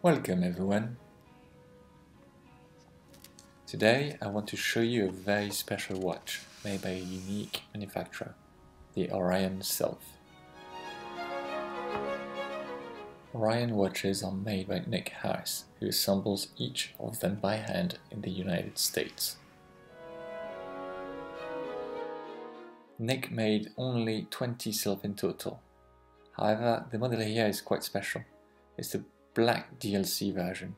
Welcome everyone! Today I want to show you a very special watch made by a unique manufacturer, the Orion Sylph. Orion watches are made by Nick Harris, who assembles each of them by hand in the United States. Nick made only 20 Sylph in total. However, the model here is quite special. It's the black DLC version.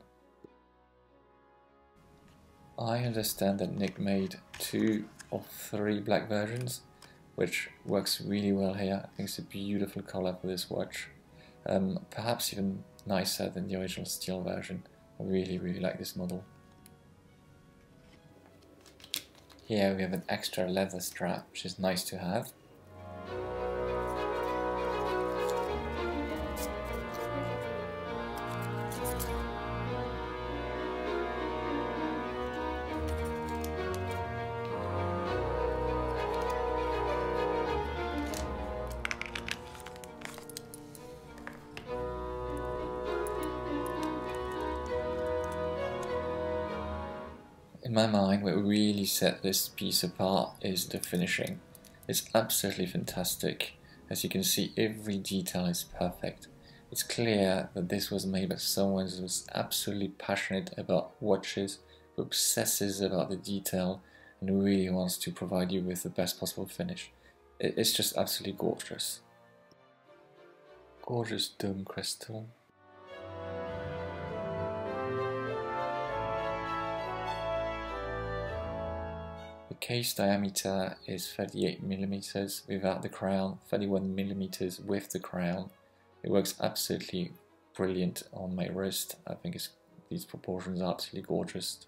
I understand that Nick made 2 or 3 black versions, which works really well here. I think it's a beautiful color for this watch. Perhaps even nicer than the original steel version. I really like this model. Here we have an extra leather strap, which is nice to have. In my mind, what really set this piece apart is the finishing. It's absolutely fantastic. As you can see, every detail is perfect. It's clear that this was made by someone who was absolutely passionate about watches, who obsesses about the detail, and who really wants to provide you with the best possible finish. It's just absolutely gorgeous. Gorgeous dome crystal. The case diameter is 38mm without the crown, 31mm with the crown. It works absolutely brilliant on my wrist. I think these proportions are absolutely gorgeous.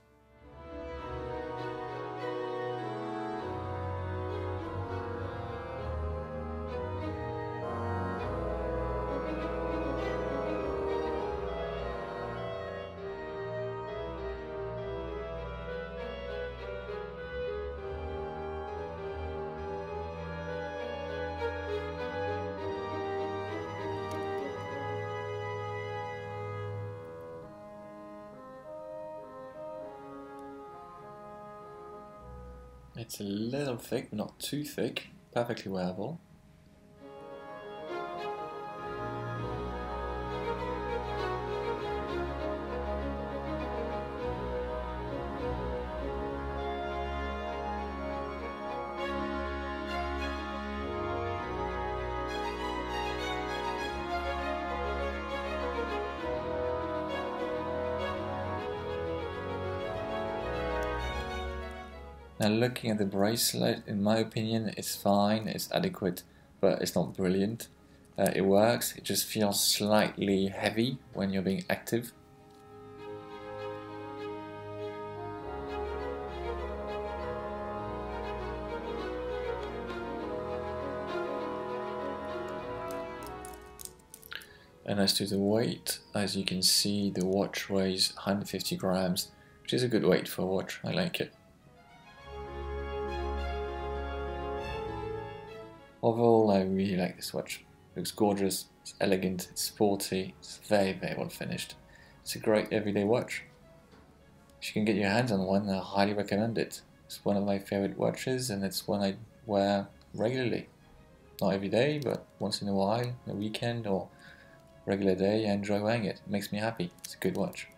It's a little thick, but not too thick, perfectly wearable. Now looking at the bracelet, in my opinion it's fine, it's adequate, but it's not brilliant. It works, it just feels slightly heavy when you're being active. And as to the weight, as you can see, the watch weighs 150 grams, which is a good weight for a watch. I like it. Overall, I really like this watch. It looks gorgeous, it's elegant, it's sporty, it's very well finished. It's a great everyday watch. If you can get your hands on one, I highly recommend it. It's one of my favorite watches and it's one I wear regularly. Not every day, but once in a while, a weekend or regular day, I enjoy wearing it. It makes me happy. It's a good watch.